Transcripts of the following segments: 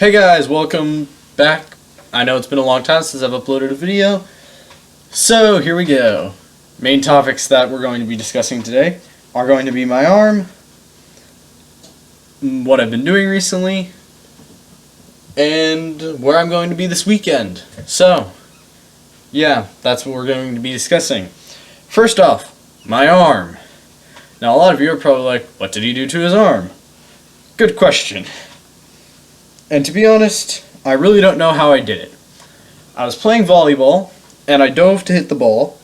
Hey guys, welcome back. I know it's been a long time since I've uploaded a video. So here we go. Main topics that we're going to be discussing today are going to be my arm, what I've been doing recently, and where I'm going to be this weekend. So, yeah, that's what we're going to be discussing. First off, my arm. Now a lot of you are probably like, what did he do to his arm? Good question. And to be honest, I really don't know how I did it. I was playing volleyball, and I dove to hit the ball,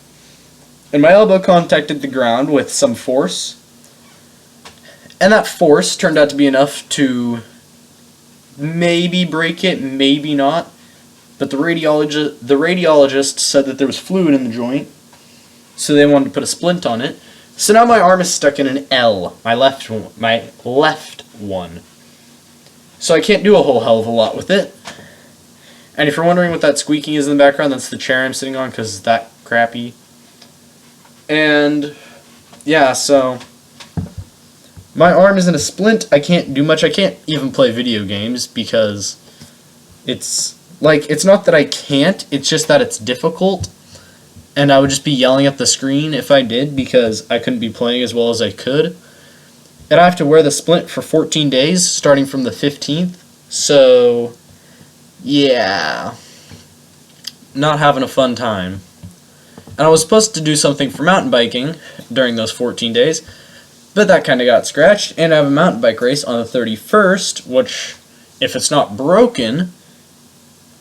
and my elbow contacted the ground with some force, and that force turned out to be enough to maybe break it, maybe not, but the radiologist said that there was fluid in the joint, so they wanted to put a splint on it. So now my arm is stuck in an L, my left one. So I can't do a whole hell of a lot with it. And if you're wondering what that squeaking is in the background, that's the chair I'm sitting on because it's that crappy. And yeah, so my arm is in a splint. I can't do much. I can't even play video games because it's not that I can't, it's just that it's difficult. And I would just be yelling at the screen if I did because I couldn't be playing as well as I could. And I have to wear the splint for 14 days, starting from the 15th. So, yeah. Not having a fun time. And I was supposed to do something for mountain biking during those 14 days, but that kind of got scratched. And I have a mountain bike race on the 31st, which, if it's not broken,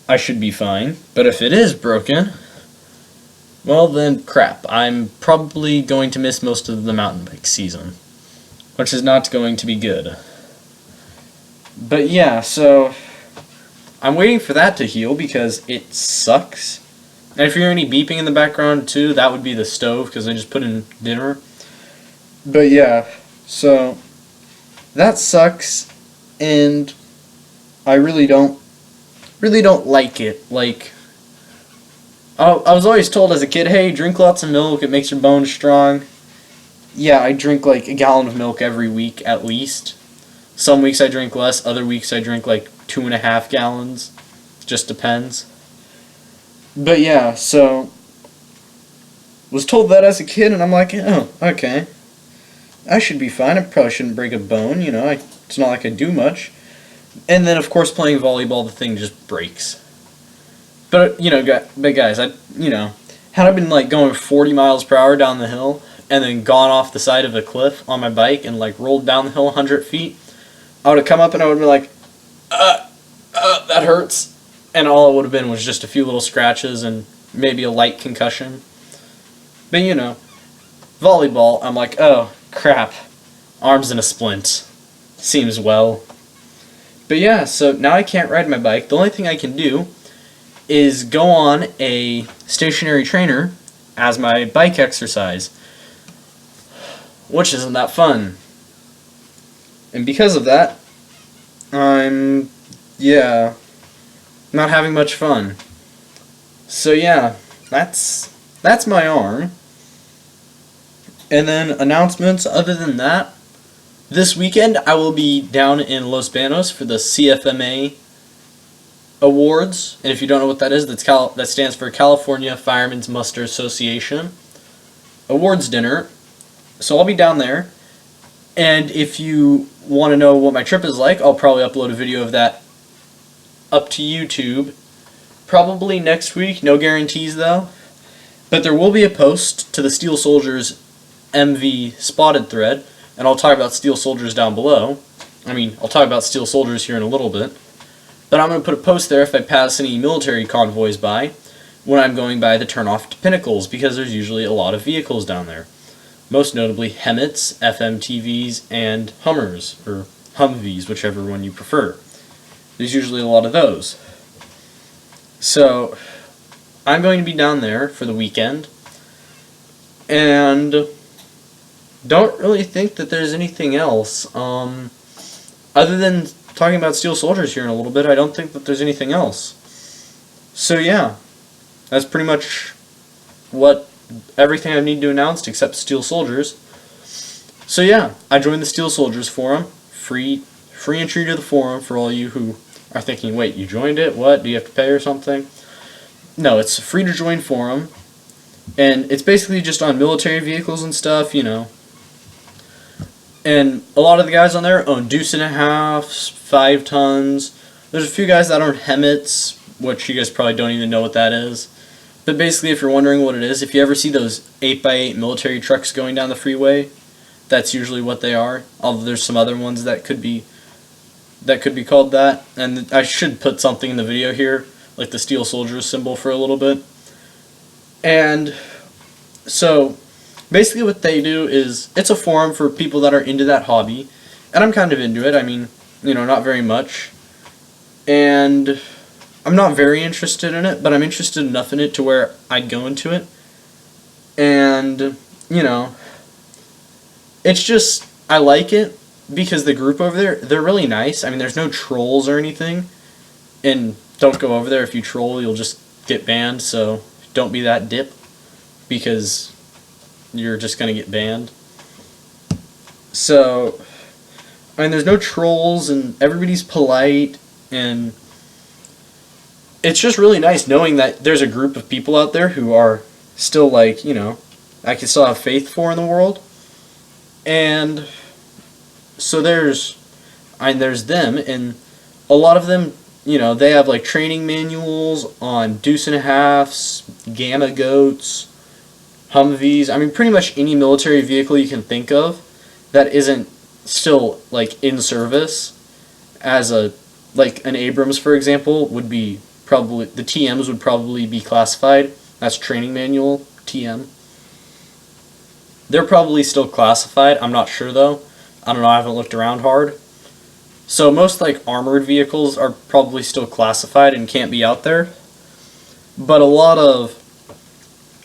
I should be fine. But if it is broken, well then crap. I'm probably going to miss most of the mountain bike season, which is not going to be good. But yeah, so I'm waiting for that to heal because it sucks. And if you hear any beeping in the background too, that would be the stove because I just put in dinner. But yeah, so that sucks, and I really don't like it. Like, I was always told as a kid, hey, drink lots of milk, it makes your bones strong. Yeah, I drink like a gallon of milk every week at least. Some weeks I drink less, other weeks I drink like 2.5 gallons. Just depends. But yeah, so was told that as a kid, and I'm like, oh, okay. I should be fine. I probably shouldn't break a bone, you know. It's not like I do much. And then, of course, playing volleyball, the thing just breaks. But, you know, guys, had I been like going 40 miles per hour down the hill, and then gone off the side of a cliff on my bike and like rolled down the hill 100 feet, I would have come up and I would have been like, that hurts. And all it would have been was just a few little scratches and maybe a light concussion. But you know, volleyball, I'm like, oh crap, arm's in a splint. Seems well. But yeah, so now I can't ride my bike. The only thing I can do is go on a stationary trainer as my bike exercise, which isn't that fun. And because of that, I'm, not having much fun. So yeah, that's my arm. And then announcements other than that, this weekend I will be down in Los Banos for the CFMA Awards. And if you don't know what that is, that stands for California Firemen's Muster Association Awards Dinner. So I'll be down there, and if you want to know what my trip is like, I'll probably upload a video of that up to YouTube. Probably next week, no guarantees though. But there will be a post to the Steel Soldiers MV Spotted thread, and I'll talk about Steel Soldiers down below. I'll talk about Steel Soldiers here in a little bit. But I'm going to put a post there if I pass any military convoys by when I'm going by the turnoff to Pinnacles, because there's usually a lot of vehicles down there. Most notably Hemmets, FMTVs, and Hummers, or Humvees, whichever one you prefer. There's usually a lot of those. So, I'm going to be down there for the weekend, and don't really think that there's anything else. Other than talking about Steel Soldiers here in a little bit, I don't think that there's anything else. So yeah, that's pretty much everything I need to announce except Steel Soldiers. So yeah, I joined the Steel Soldiers forum, free entry to the forum for all you who are thinking, wait, you joined it? What? Do you have to pay or something? No, it's a free to join forum, and it's basically just on military vehicles and stuff, you know. And a lot of the guys on there own deuce and a halfs, 5 tons. There's a few guys that own Hemmets, which you guys probably don't even know what that is. But basically, if you're wondering what it is, if you ever see those 8x8 military trucks going down the freeway, that's usually what they are. Although there's some other ones that could be called that. And I should put something in the video here, like the Steel Soldiers symbol for a little bit. And so basically what they do is, it's a forum for people that are into that hobby, and I'm kind of into it. I mean, you know, not very much, and I'm not very interested in it, but I'm interested enough in it to where I'd go into it. And you know, it's just, I like it because the group over there, they're really nice. I mean, there's no trolls or anything, and don't go over there. If you troll, you'll just get banned, so don't be that dip, because you're just going to get banned. So, I mean, there's no trolls, and everybody's polite, and it's just really nice knowing that there's a group of people out there who are still, like, you know, I can still have faith for in the world. And so there's them, and a lot of them, you know, they have like training manuals on deuce and a halfs, gamma goats, Humvees. I mean, pretty much any military vehicle you can think of that isn't still like in service, as a, like an Abrams, for example, would be probably, the TMs would probably be classified. That's training manual, TM. They're probably still classified. I'm not sure though. I don't know, I haven't looked around hard. So most like armored vehicles are probably still classified and can't be out there. But a lot of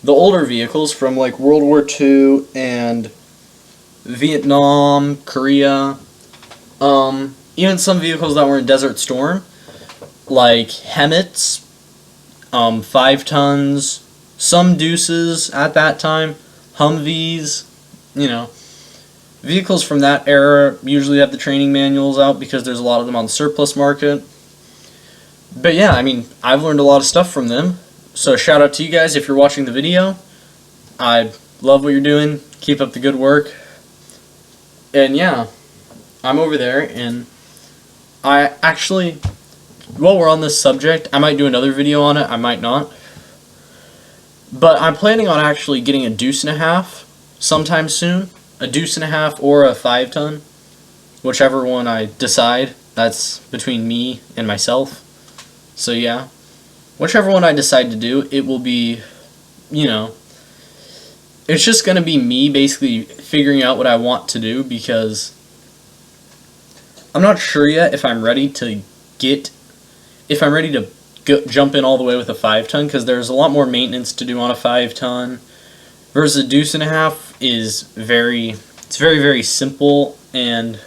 the older vehicles from like World War II and Vietnam, Korea, even some vehicles that were in Desert Storm, like Hemmets, 5 tons, some Deuces at that time, Humvees, you know, vehicles from that era usually have the training manuals out because there's a lot of them on the surplus market. But yeah, I mean, I've learned a lot of stuff from them. So shout out to you guys if you're watching the video. I love what you're doing. Keep up the good work. And yeah, I'm over there, and I actually, while we're on this subject, I might do another video on it, I might not. But I'm planning on actually getting a deuce and a half sometime soon. A deuce and a half or a 5 ton. Whichever one I decide. That's between me and myself. So yeah. Whichever one I decide to do, it will be, you know, it's just going to be me basically figuring out what I want to do, because I'm not sure yet if I'm ready to jump in all the way with a 5 ton, because there's a lot more maintenance to do on a 5 ton versus a deuce and a half is very simple. And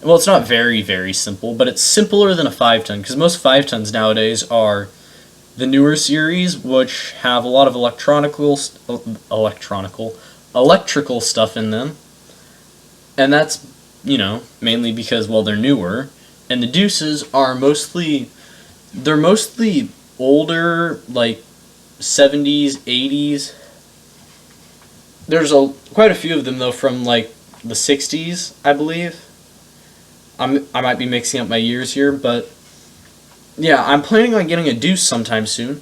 well, it's not very simple, but it's simpler than a 5 ton, because most 5 tons nowadays are the newer series, which have a lot of electrical stuff in them, and that's, you know, mainly because, well, they're newer. And the Deuces are mostly older, like 70s, 80s. There's quite a few of them though from like the 60s, I believe. I might be mixing up my years here, but yeah, I'm planning on getting a Deuce sometime soon.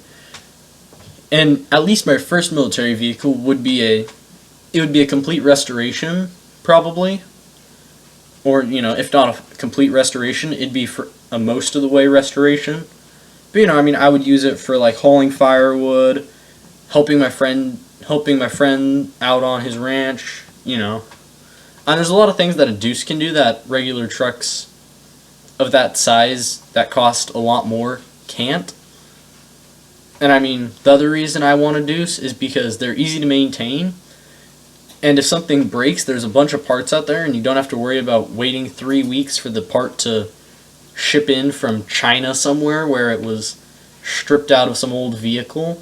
And at least my first military vehicle would be a complete restoration, probably. Or, you know, if not a complete restoration, it'd be for a most of the way restoration. But, you know, I mean, I would use it for like hauling firewood, helping my friend out on his ranch, you know. And there's a lot of things that a Deuce can do that regular trucks of that size that cost a lot more can't. And I mean, the other reason I want a Deuce is because they're easy to maintain. And if something breaks, there's a bunch of parts out there, and you don't have to worry about waiting 3 weeks for the part to ship in from China somewhere where it was stripped out of some old vehicle.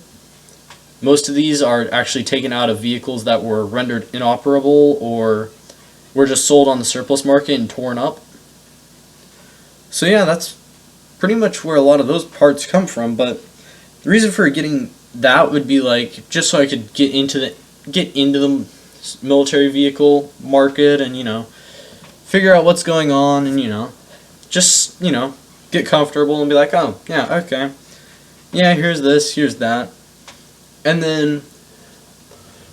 Most of these are actually taken out of vehicles that were rendered inoperable or were just sold on the surplus market and torn up. So yeah, that's pretty much where a lot of those parts come from. But the reason for getting that would be like just so I could get into the military vehicle market and figure out what's going on and just get comfortable and be like, oh yeah, okay, yeah, here's this, here's that. And then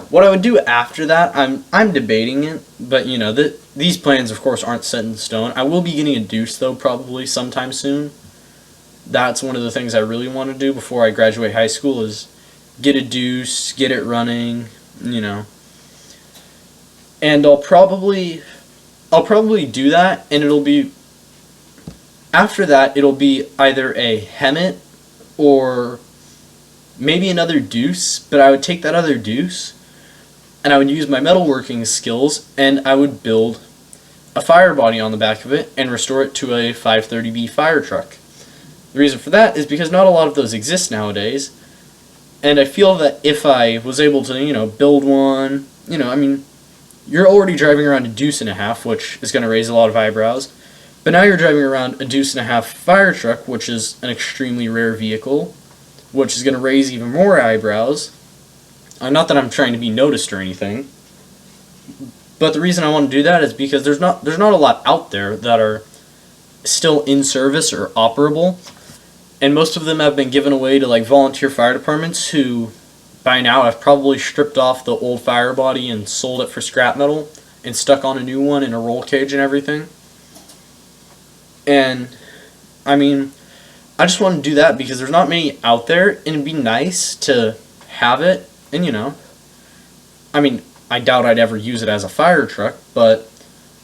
what I would do after that, I'm debating it, but these plans of course aren't set in stone. I will be getting a deuce though, probably sometime soon. That's one of the things I really want to do before I graduate high school is get a deuce, get it running, and I'll probably do that, and it'll be after that it'll be either a Hemet or maybe another deuce, but I would take that other deuce and I would use my metalworking skills and I would build a fire body on the back of it and restore it to a 530B fire truck. The reason for that is because not a lot of those exist nowadays, and I feel that if I was able to build one, you're already driving around a deuce and a half, which is going to raise a lot of eyebrows, but now you're driving around a deuce and a half fire truck, which is an extremely rare vehicle, which is going to raise even more eyebrows. Not that I'm trying to be noticed or anything, but the reason I want to do that is because there's not a lot out there that are still in service or operable, and most of them have been given away to like volunteer fire departments who by now have probably stripped off the old fire body and sold it for scrap metal and stuck on a new one in a roll cage and everything. And I just want to do that because there's not many out there, and it'd be nice to have it. And I doubt I'd ever use it as a fire truck, but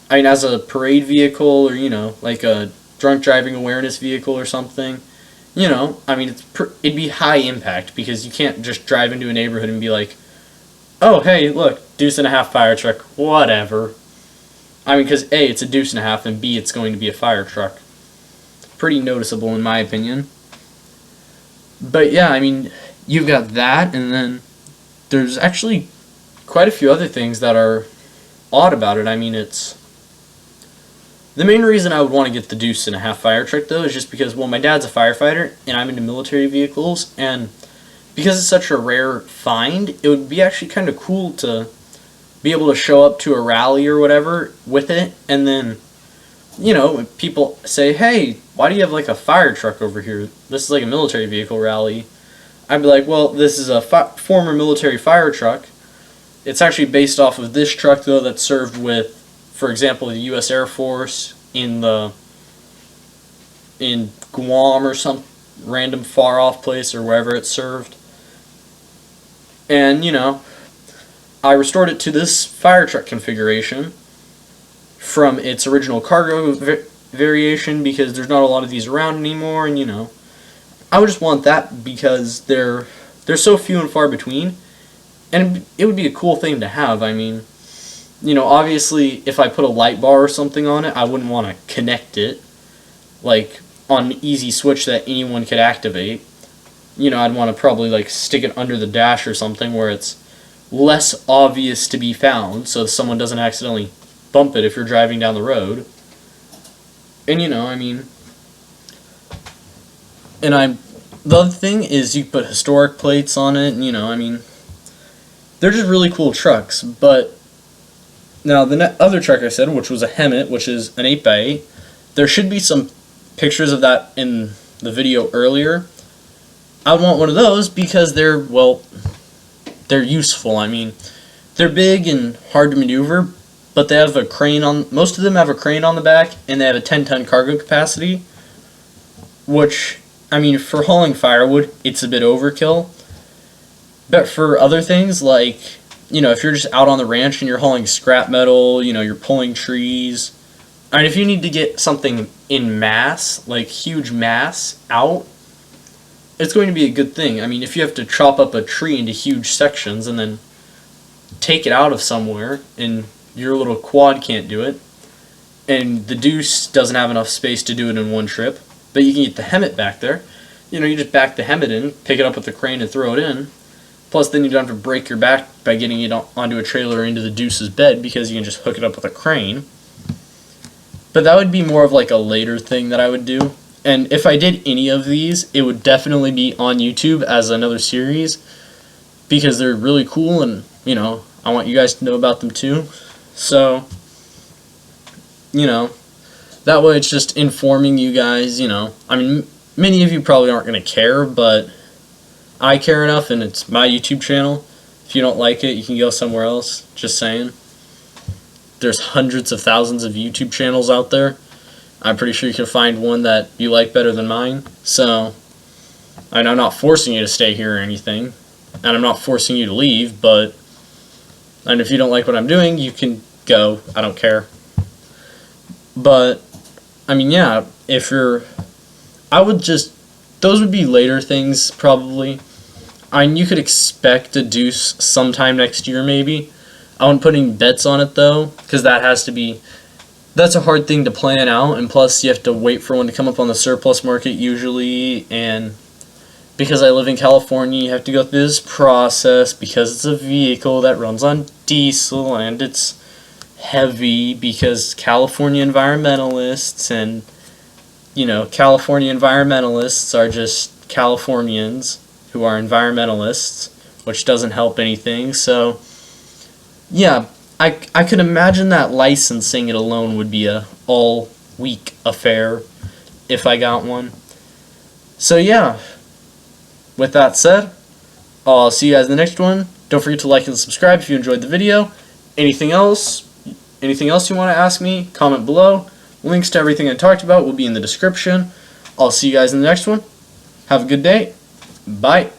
as a parade vehicle or like a drunk driving awareness vehicle or something, it'd be high impact because you can't just drive into a neighborhood and be like, oh hey, look, deuce and a half fire truck, whatever. Because A, it's a deuce and a half, and B, it's going to be a fire truck. Pretty noticeable in my opinion. But yeah, you've got that, and then there's actually quite a few other things that are odd about it. It's the main reason I would want to get the deuce and a half fire truck though is just because, well, my dad's a firefighter and I'm into military vehicles, and because it's such a rare find, it would be actually kind of cool to be able to show up to a rally or whatever with it, and then people say, hey, why do you have like a fire truck over here? This is like a military vehicle rally. I'd be like, well, this is a former military fire truck. It's actually based off of this truck though that served with, for example, the U.S. Air Force in Guam or some random far off place or wherever it served. And I restored it to this fire truck configuration from its original cargo variation because there's not a lot of these around anymore, and I would just want that because they're so few and far between, and it would be a cool thing to have. Obviously if I put a light bar or something on it, I wouldn't want to connect it like on an easy switch that anyone could activate. I'd want to probably like stick it under the dash or something where it's less obvious to be found so someone doesn't accidentally bump it if you're driving down the road. And the other thing is you put historic plates on it, and they're just really cool trucks. But now the other truck I said, which was a Hemet, which is an 8x8, there should be some pictures of that in the video earlier. I would want one of those because they're useful. They're big and hard to maneuver, but they have a crane on. Most of them have a crane on the back, and they have a 10-ton cargo capacity, which for hauling firewood, it's a bit overkill. But for other things, like if you're just out on the ranch and you're hauling scrap metal, you're pulling trees. If you need to get something in mass, like huge mass, out, it's going to be a good thing. If you have to chop up a tree into huge sections and then take it out of somewhere, and your little quad can't do it, and the deuce doesn't have enough space to do it in one trip, but you can get the Hemet back there. You just back the Hemet in, pick it up with the crane and throw it in. Plus then you don't have to break your back by getting it onto a trailer or into the deuce's bed because you can just hook it up with a crane. But that would be more of like a later thing that I would do. And if I did any of these, it would definitely be on YouTube as another series, because they're really cool, and you know, I want you guys to know about them too. So, you know, that way it's just informing you guys, you know. I mean, many of you probably aren't going to care, but I care enough, and it's my YouTube channel. If you don't like it, you can go somewhere else. Just saying. There's hundreds of thousands of YouTube channels out there. I'm pretty sure you can find one that you like better than mine. So, and I'm not forcing you to stay here or anything, and I'm not forcing you to leave, but, and if you don't like what I'm doing, you can go. I don't care. But, I mean, yeah, if you're, I would just, those would be later things, probably. I mean, you could expect a deuce sometime next year, maybe. I wouldn't put any bets on it, though, because that has to be, that's a hard thing to plan out, and plus you have to wait for one to come up on the surplus market usually, and because I live in California, you have to go through this process because it's a vehicle that runs on diesel, and it's heavy because California environmentalists, and, you know, California environmentalists are just Californians who are environmentalists, which doesn't help anything. So, yeah, I could imagine that licensing it alone would be a all-week affair if I got one. So, yeah, with that said, I'll see you guys in the next one. Don't forget to like and subscribe if you enjoyed the video. Anything else you want to ask me, comment below. Links to everything I talked about will be in the description. I'll see you guys in the next one. Have a good day. Bye.